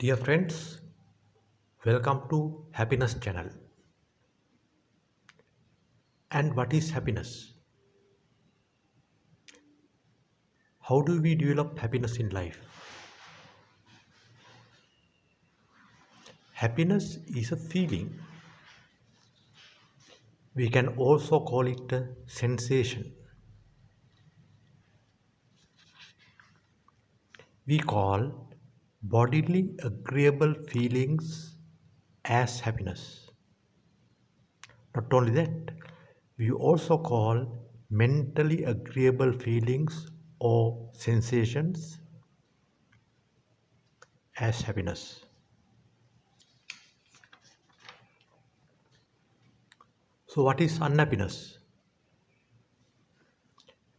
Dear friends, welcome to Happiness Channel. And what is happiness? How do we develop happiness in life? Happiness is a feeling. We can also call it a sensation. We call bodily agreeable feelings as happiness. Not only that, we also call mentally agreeable feelings or sensations as happiness. So, what is unhappiness?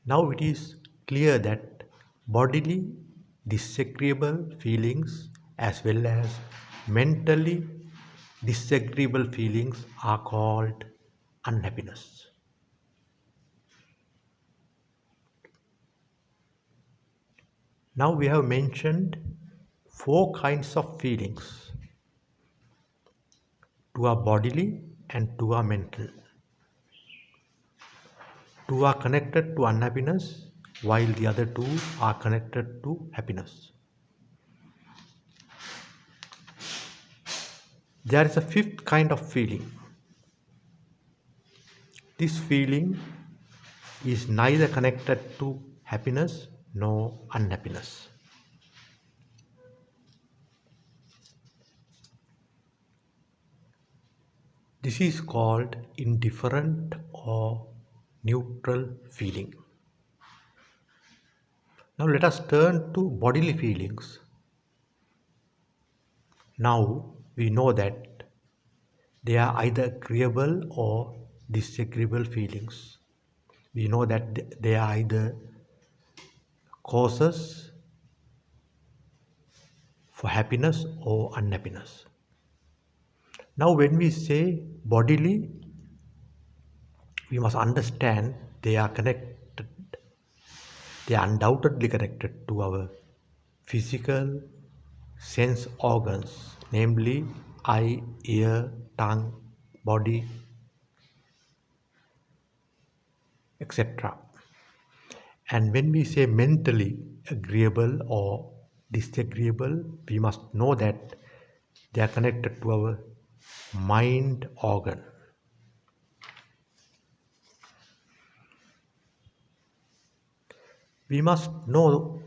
Now it is clear that bodily disagreeable feelings as well as mentally disagreeable feelings are called unhappiness. Now we have mentioned four kinds of feelings: two are bodily and two are mental. Two are connected to unhappiness while the other two are connected to happiness. There is a fifth kind of feeling. This feeling is neither connected to happiness nor unhappiness. This is called indifferent or neutral feeling. Now let us turn to bodily feelings. Now we know that they are either agreeable or disagreeable feelings. We know that they are either causes for happiness or unhappiness. Now when we say bodily, we must understand they are connected, they are undoubtedly connected to our physical sense organs, namely eye, ear, tongue, body, etc. And when we say mentally agreeable or disagreeable, we must know that they are connected to our mind organ. We must know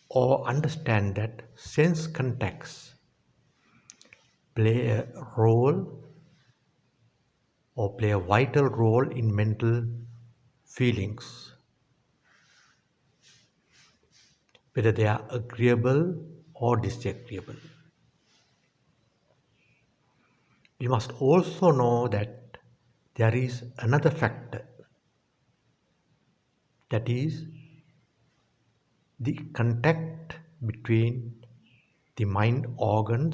or understand that sense contacts play a role or play a vital role in mental feelings, whether they are agreeable or disagreeable. We must also know that there is another factor, that is the contact between the mind organ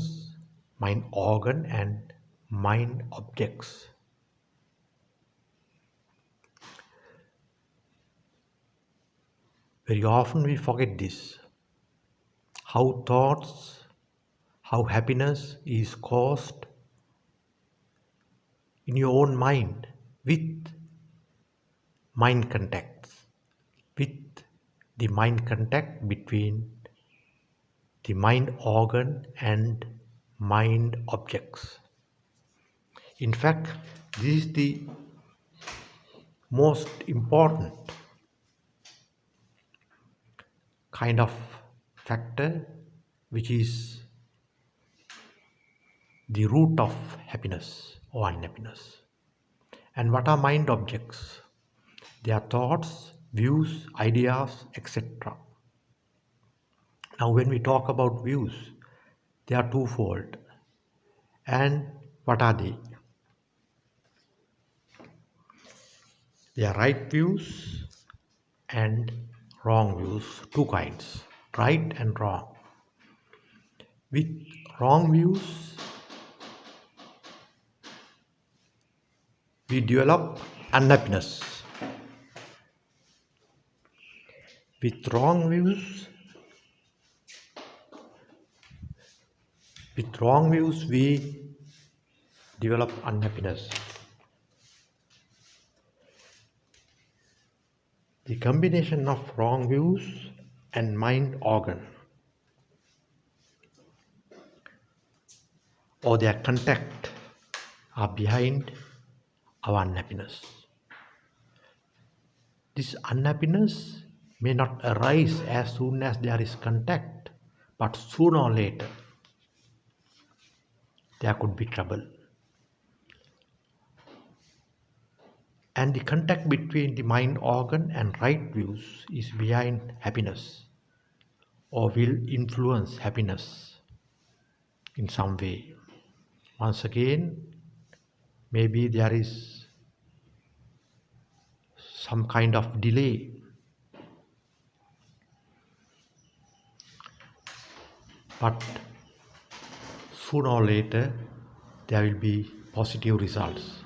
and mind objects. Very often we forget this. How thoughts, how happiness is caused in your own mind with mind contacts, with the mind contact between the mind organ and mind objects. In fact, this is the most important kind of factor which is the root of happiness or unhappiness. And what are mind objects? They are thoughts, views, ideas, etc. Now, when we talk about views, they are twofold. And what are they? They are right views and wrong views, two kinds, right and wrong. With wrong views, we develop unhappiness. With wrong views, With wrong views, we develop unhappiness. The combination of wrong views and mind organ or their contact are behind our unhappiness. This unhappiness may not arise as soon as there is contact, but sooner or later there could be trouble. And the contact between the mind organ and right views is behind happiness or will influence happiness in some way. Once again, maybe there is some kind of delay, but sooner or later there will be positive results.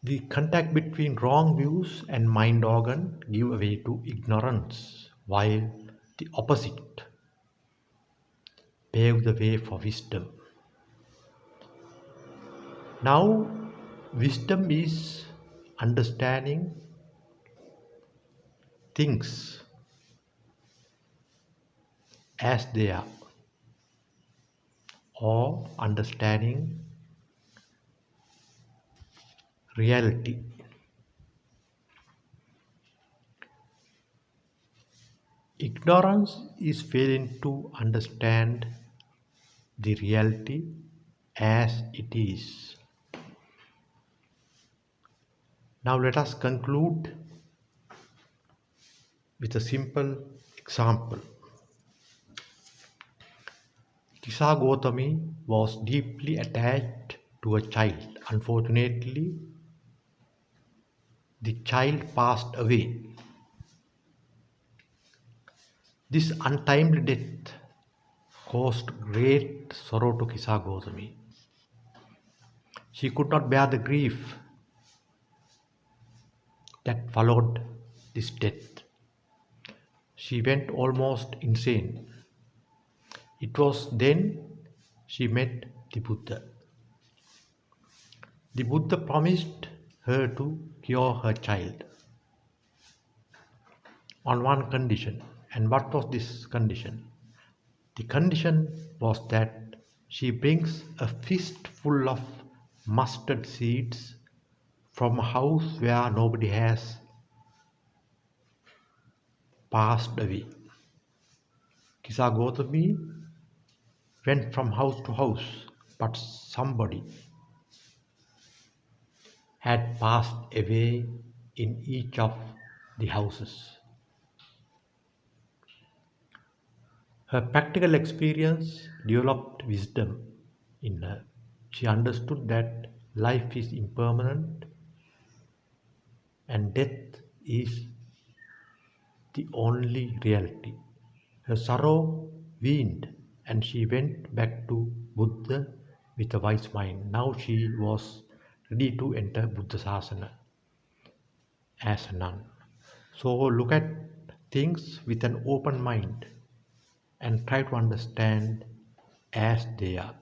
The contact between wrong views and mind organ give way to ignorance, while the opposite pave the way for wisdom. Now, wisdom is understanding things as they are, or understanding reality. Ignorance is failing to understand the reality as it is. Now let us conclude with a simple example. Kisa Gautami was deeply attached to a child. Unfortunately, the child passed away. This untimely death caused great sorrow to Kisa Gautami. She could not bear the grief that followed this death. She went almost insane. It was then she met the Buddha. The Buddha promised her to cure her child on one condition. And what was this condition? The condition was that she brings a fistful of mustard seeds from a house where nobody has passed away. Kisa Gautami went from house to house, but somebody had passed away in each of the houses. Her practical experience developed wisdom in her. She understood that life is impermanent and death is the only reality. Her sorrow waned and she went back to Buddha with a wise mind. Now she was ready to enter Buddha Sasana as a nun. So look at things with an open mind and try to understand as they are.